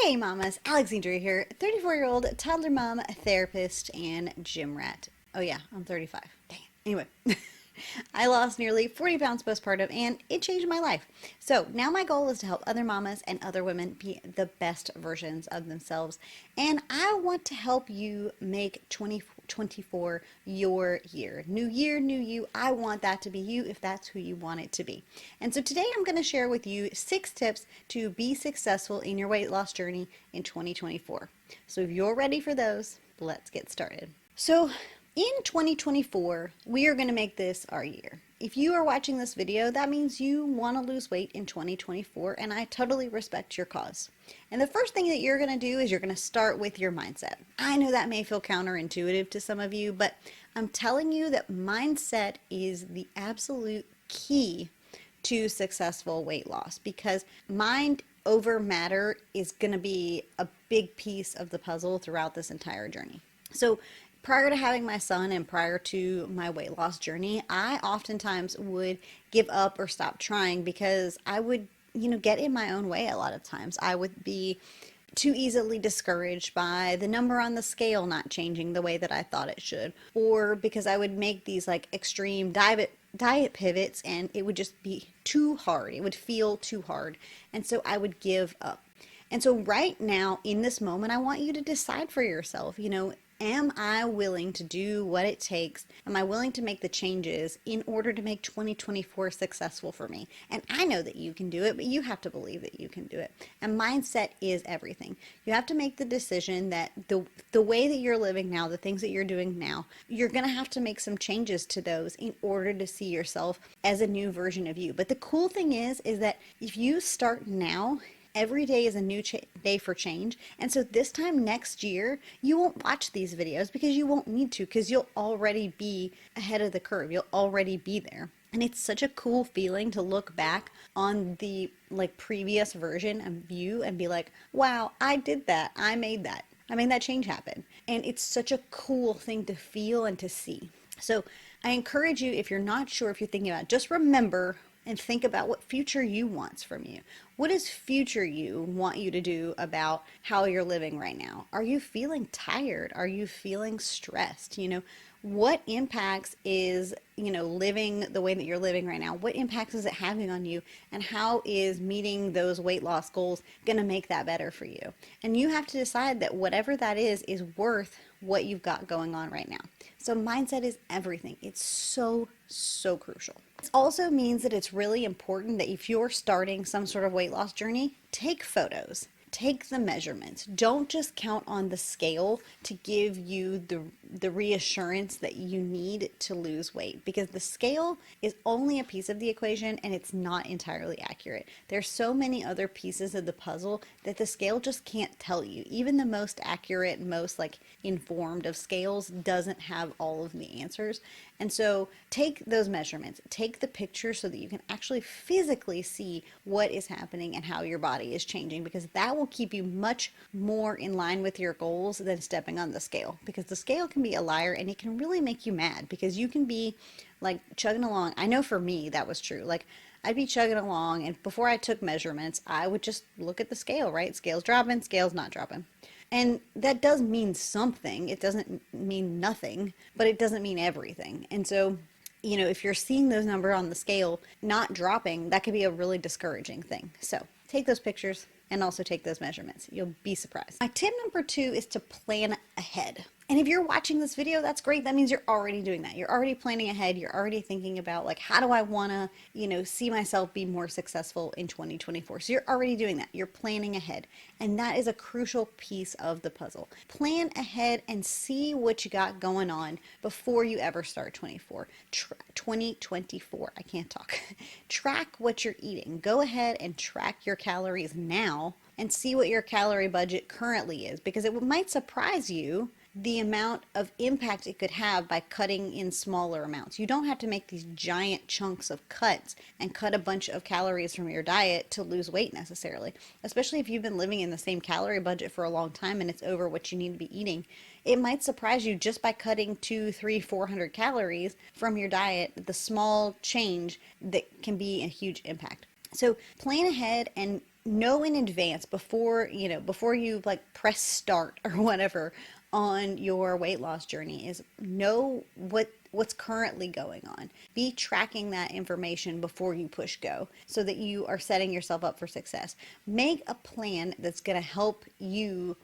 Hey mamas, Alexandria here, 34-year-old toddler mom, therapist, and gym rat. Oh yeah, I'm 35. Dang it. Anyway, I lost nearly 40 pounds postpartum and it changed my life. So now my goal is to help other mamas and other women be the best versions of themselves. And I want to help you make 2024 your year. New year, new you. I want that to be you if that's who you want it to be. And so today I'm going to share with you 6 tips to be successful in your weight loss journey in 2024. So if you're ready for those, let's get started. So in 2024, we are going to make this our year. If you are watching this video, that means you want to lose weight in 2024, and I totally respect your cause. And the first thing that you're going to do is you're going to start with your mindset. I know that may feel counterintuitive to some of you, but I'm telling you that mindset is the absolute key to successful weight loss, because mind over matter is going to be a big piece of the puzzle throughout this entire journey. So prior to having my son and prior to my weight loss journey, I oftentimes would give up or stop trying because I would, get in my own way a lot of times. I would be too easily discouraged by the number on the scale not changing the way that I thought it should, or because I would make these like extreme diet pivots and it would just be too hard. It would feel too hard. And so I would give up. And so right now in this moment, I want you to decide for yourself, am I willing to do what it takes? Am I willing to make the changes in order to make 2024 successful for me? And I know that you can do it, but you have to believe that you can do it. And mindset is everything. You have to make the decision that the way that you're living now, the things that you're doing now, you're going to have to make some changes to those in order to see yourself as a new version of you. But the cool thing is that if you start now, every day is a new day for change. And so this time next year, you won't watch these videos because you won't need to, because you'll already be ahead of the curve. You'll already be there. And it's such a cool feeling to look back on the previous version of you and be like, wow, I did that. I made that. I made that change happen. And it's such a cool thing to feel and to see. So I encourage you, if you're not sure, if you're thinking about it, just remember and think about what future you wants from you. What does future you want you to do about how you're living right now? Are you feeling tired? Are you feeling stressed? What impacts is, living the way that you're living right now? What impacts is it having on you? And how is meeting those weight loss goals going to make that better for you? And you have to decide that whatever that is worth what you've got going on right now. So mindset is everything. It's so, so crucial. It also means that it's really important that if you're starting some sort of weight loss journey, take photos. Take the measurements. Don't just count on the scale to give you the reassurance that you need to lose weight, because the scale is only a piece of the equation and it's not entirely accurate. There's so many other pieces of the puzzle that the scale just can't tell you. Even the most accurate, most informed of scales doesn't have all of the answers. And so take those measurements, take the pictures so that you can actually physically see what is happening and how your body is changing, because that will keep you much more in line with your goals than stepping on the scale, because the scale can be a liar and it can really make you mad, because you can be chugging along. I know for me that was true. I'd be chugging along, and before I took measurements, I would just look at the scale, right? Scale's dropping, scale's not dropping. And that does mean something. It doesn't mean nothing, but it doesn't mean everything. And so, if you're seeing those numbers on the scale not dropping, that could be a really discouraging thing. So take those pictures and also take those measurements. You'll be surprised. My tip number 2 is to plan ahead. And if you're watching this video, that's great. That means you're already doing that. You're already planning ahead. You're already thinking about how do I want to, see myself be more successful in 2024. So you're already doing that. You're planning ahead. And that is a crucial piece of the puzzle. Plan ahead and see what you got going on before you ever start 2024. I can't talk. Track what you're eating. Go ahead and track your calories now and see what your calorie budget currently is, because it might surprise you the amount of impact it could have by cutting in smaller amounts. You don't have to make these giant chunks of cuts and cut a bunch of calories from your diet to lose weight necessarily, especially if you've been living in the same calorie budget for a long time and it's over what you need to be eating. It might surprise you just by cutting 200, 300, 400 calories from your diet, the small change that can be a huge impact. So plan ahead and know in advance before, before you like press start or whatever on your weight loss journey, is know what's currently going on. Be tracking that information before you push go so that you are setting yourself up for success. Make a plan that's going to help you,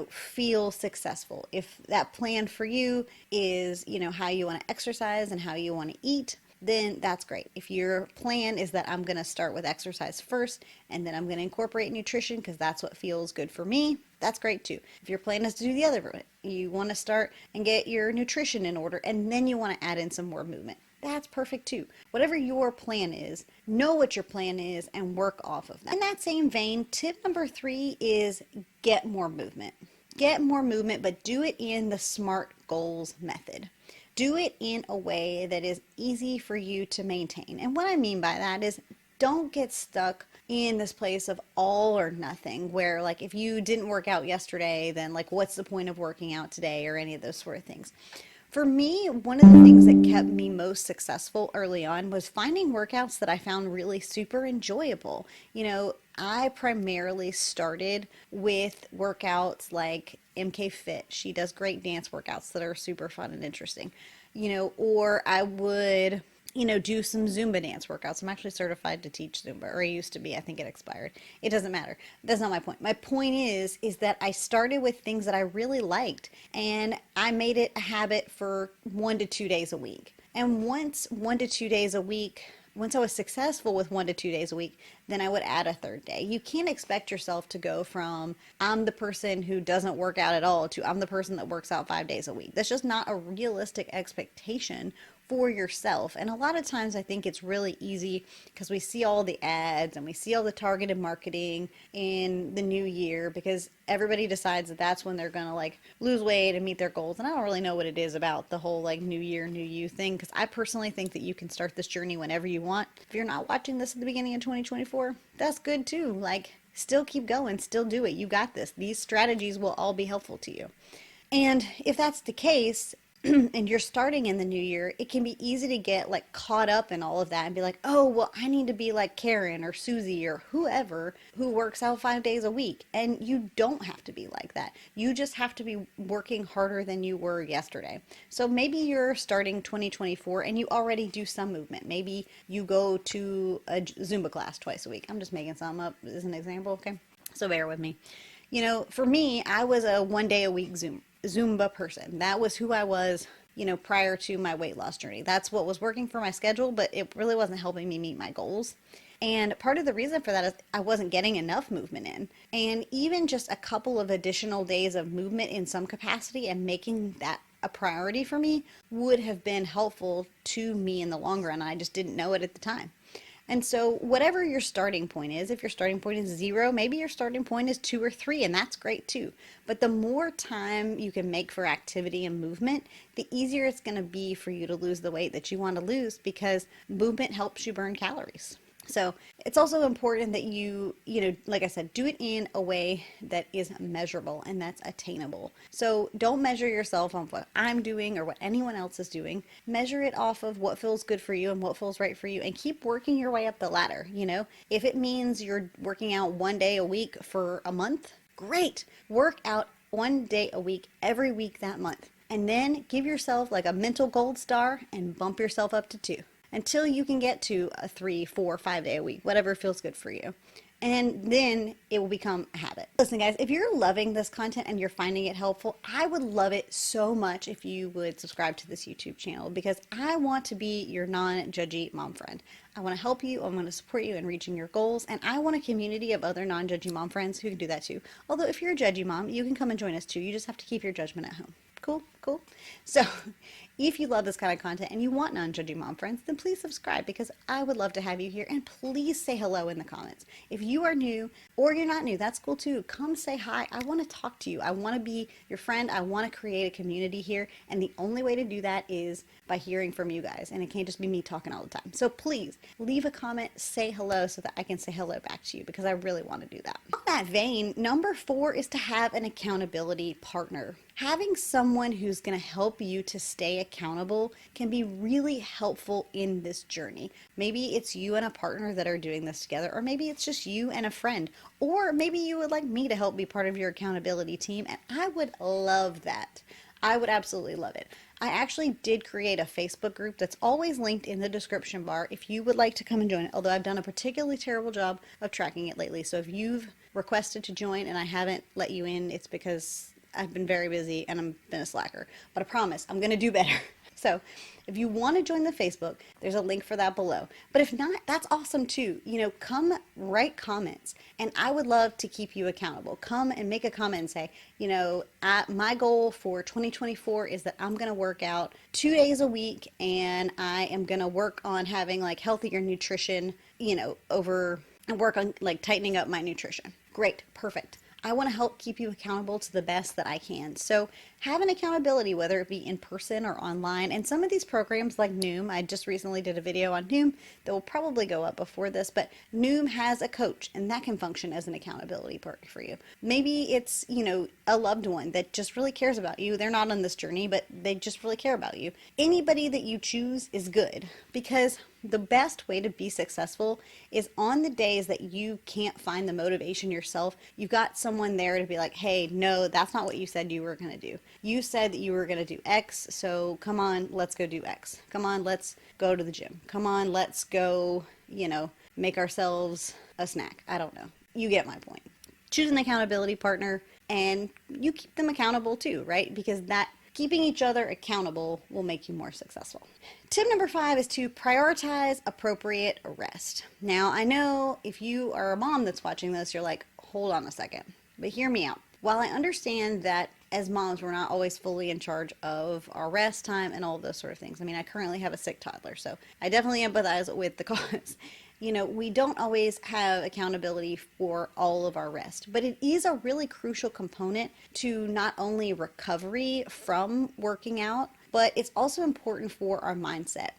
feel successful. If that plan for you is, how you want to exercise and how you want to eat, then that's great. If your plan is that I'm going to start with exercise first and then I'm going to incorporate nutrition because that's what feels good for me, that's great too. If your plan is to do the other way, you want to start and get your nutrition in order and then you want to add in some more movement, that's perfect too. Whatever your plan is, know what your plan is and work off of that. In that same vein, tip number 3 is get more movement. Get more movement, but do it in the SMART goals method. Do it in a way that is easy for you to maintain. And what I mean by that is don't get stuck in this place of all or nothing where like if you didn't work out yesterday, then like what's the point of working out today or any of those sort of things. For me, one of the things that kept me most successful early on was finding workouts that I found really super enjoyable. I primarily started with workouts like MK Fit. She does great dance workouts that are super fun and interesting. Or I would, do some Zumba dance workouts. I'm actually certified to teach Zumba, or I used to be. I think it expired. It doesn't matter. That's not my point. My point is that I started with things that I really liked, and I made it a habit for 1 to 2 days a week. And once I was successful with 1 to 2 days a week, then I would add a third day. You can't expect yourself to go from I'm the person who doesn't work out at all to I'm the person that works out 5 days a week. That's just not a realistic expectation for yourself. And a lot of times I think it's really easy because we see all the ads and we see all the targeted marketing in the new year because everybody decides that that's when they're going to like lose weight and meet their goals. And I don't really know what it is about the whole like new year, new you thing, because I personally think that you can start this journey whenever you want. If you're not watching this at the beginning of 2024, that's good too. Like still keep going, still do it. You got this. These strategies will all be helpful to you. And if that's the case, and you're starting in the new year, it can be easy to get like caught up in all of that and be like, oh, well, I need to be like Karen or Susie or whoever who works out 5 days a week. And you don't have to be like that. You just have to be working harder than you were yesterday. So maybe you're starting 2024 and you already do some movement. Maybe you go to a Zumba class twice a week. I'm just making something up as an example, okay? So bear with me. For me, I was a 1 day a week Zumba person. That was who I was, prior to my weight loss journey. That's what was working for my schedule, but it really wasn't helping me meet my goals. And part of the reason for that is I wasn't getting enough movement in. And even just a couple of additional days of movement in some capacity and making that a priority for me would have been helpful to me in the long run. I just didn't know it at the time. And so whatever your starting point is, if your starting point is 0, maybe your starting point is 2 or 3, and that's great too. But the more time you can make for activity and movement, the easier it's going to be for you to lose the weight that you want to lose because movement helps you burn calories. So it's also important that you like I said, do it in a way that is measurable and that's attainable. So don't measure yourself on what I'm doing or what anyone else is doing. Measure it off of what feels good for you and what feels right for you and keep working your way up the ladder. If it means you're working out 1 day a week for a month, great. Work out 1 day a week every week that month. And then give yourself like a mental gold star and bump yourself up to 2. Until you can get to a 3, 4, 5 day a week, whatever feels good for you. And then it will become a habit. Listen, guys, if you're loving this content and you're finding it helpful, I would love it so much if you would subscribe to this YouTube channel because I want to be your non-judgy mom friend. I want to help you. I want to support you in reaching your goals. And I want a community of other non-judgy mom friends who can do that too. Although if you're a judgy mom, you can come and join us too. You just have to keep your judgment at home. Cool. So if you love this kind of content and you want non-judgy mom friends, then please subscribe because I would love to have you here. And please say hello in the comments. If you are new or you're not new, that's cool too. Come say hi. I want to talk to you. I want to be your friend. I want to create a community here. And the only way to do that is by hearing from you guys. And it can't just be me talking all the time. So please leave a comment, say hello so that I can say hello back to you because I really want to do that. On that vein, number 4 is to have an accountability partner. Having someone someone who's going to help you to stay accountable can be really helpful in this journey. Maybe it's you and a partner that are doing this together, or maybe it's just you and a friend, or maybe you would like me to help be part of your accountability team, and I would love that. I would absolutely love it. I actually did create a Facebook group that's always linked in the description bar if you would like to come and join it, although I've done a particularly terrible job of tracking it lately. So if you've requested to join and I haven't let you in, it's because I've been very busy and I've been a slacker. But I promise I'm going to do better. So if you want to join the Facebook, there's a link for that below. But if not, that's awesome too. Come write comments, and I would love to keep you accountable. Come and make a comment and say, my goal for 2024 is that I'm going to work out 2 days a week, and I am going to work on having like healthier nutrition, and work on like tightening up my nutrition. Great, perfect. I want to help keep you accountable to the best that I can. So have an accountability, whether it be in person or online. And some of these programs like Noom, I just recently did a video on Noom that will probably go up before this, but Noom has a coach, and that can function as an accountability partner for you. Maybe it's, a loved one that just really cares about you. They're not on this journey, but they just really care about you. Anybody that you choose is good, because the best way to be successful is on the days that you can't find the motivation yourself, you've got someone there to be like, hey, no, that's not what you said you were going to do. You said that you were going to do X, so come on, let's go do X. Come on, let's go to the gym. Come on, let's go, make ourselves a snack. I don't know. You get my point. Choose an accountability partner, and you keep them accountable too, right? Because that keeping each other accountable will make you more successful. Tip number 5 is to prioritize appropriate rest. Now, I know if you are a mom that's watching this, you're like, hold on a second, but hear me out. While I understand that as moms, we're not always fully in charge of our rest time and all of those sort of things. I mean, I currently have a sick toddler, so I definitely empathize with the cause. We don't always have accountability for all of our rest, but it is a really crucial component to not only recovery from working out, but it's also important for our mindset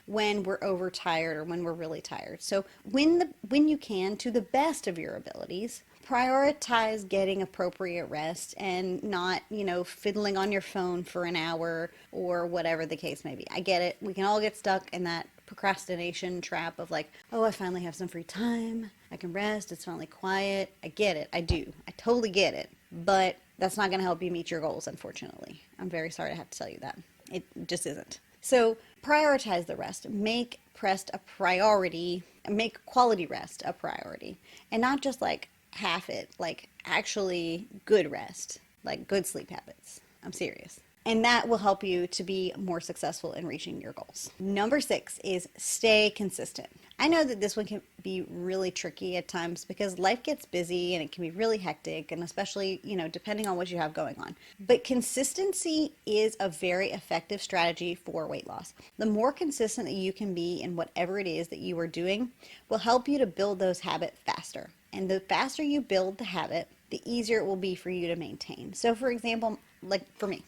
when we're overtired or when we're really tired. So when you can, to the best of your abilities, prioritize getting appropriate rest and not, fiddling on your phone for an hour or whatever the case may be. I get it. We can all get stuck in that procrastination trap of like, oh, I finally have some free time. I can rest. It's finally quiet. I get it. I do. I totally get it. But that's not going to help you meet your goals, unfortunately. I'm very sorry to have to tell you that. It just isn't. So prioritize the rest. Make rest a priority. Make quality rest a priority. And not just like half it, like actually good rest, like good sleep habits. I'm serious. And that will help you to be more successful in reaching your goals. Number 6 is stay consistent. I know that this one can be really tricky at times because life gets busy and it can be really hectic, and especially, depending on what you have going on. But consistency is a very effective strategy for weight loss. The more consistent that you can be in whatever it is that you are doing will help you to build those habits faster. And the faster you build the habit, the easier it will be for you to maintain. So for example, like for me,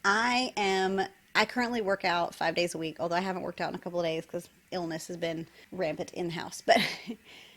I currently work out 5 days a week, although I haven't worked out in a couple of days because illness has been rampant in the house. But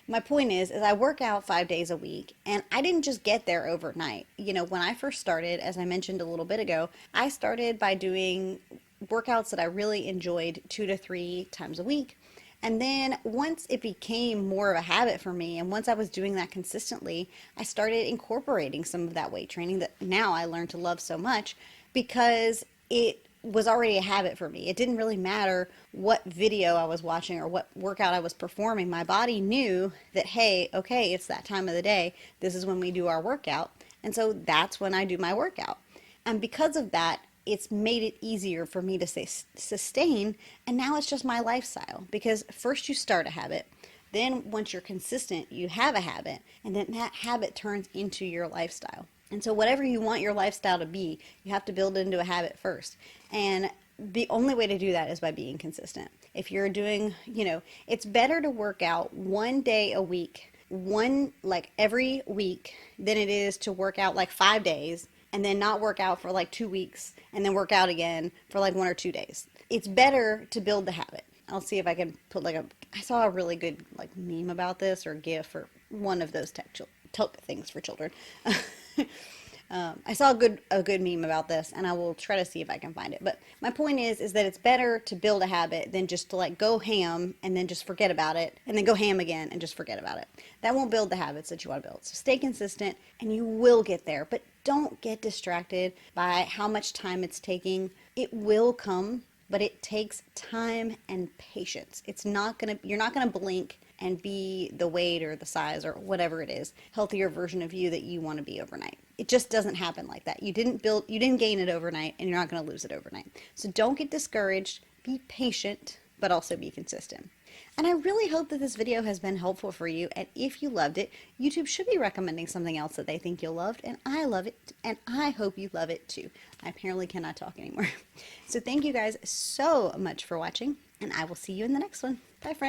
my point is I work out 5 days a week, and I didn't just get there overnight. When I first started, as I mentioned a little bit ago, I started by doing workouts that I really enjoyed 2 to 3 times a week. And then once it became more of a habit for me, and once I was doing that consistently, I started incorporating some of that weight training that now I learned to love so much because it was already a habit for me. It didn't really matter what video I was watching or what workout I was performing. My body knew that, hey, okay, it's that time of the day. This is when we do our workout. And so that's when I do my workout. And because of that, it's made it easier for me to sustain, and now it's just my lifestyle. Because first you start a habit, then once you're consistent, you have a habit, and then that habit turns into your lifestyle. And so whatever you want your lifestyle to be, you have to build it into a habit first. And the only way to do that is by being consistent. If you're doing, it's better to work out 1 day a week, every week, than it is to work out 5 days and then not work out for 2 weeks and then work out again for 1 or 2 days. It's better to build the habit. I'll see if I can put I saw a really good meme about this or GIF or one of those tech things for children. I saw a good meme about this, and I will try to see if I can find it. But my point is that it's better to build a habit than just to like go ham and then just forget about it, and then go ham again and just forget about it. That won't build the habits that you want to build. So stay consistent, and you will get there. But don't get distracted by how much time it's taking. It will come, but it takes time and patience. You're not gonna blink and be the weight or the size or whatever it is, healthier version of you that you want to be overnight. It just doesn't happen like that. You didn't gain it overnight, and you're not going to lose it overnight. So don't get discouraged, be patient, but also be consistent. And I really hope that this video has been helpful for you, and if you loved it, YouTube should be recommending something else that they think you'll love, and I love it, and I hope you love it too. I apparently cannot talk anymore. So thank you guys so much for watching, and I will see you in the next one. Bye, friends.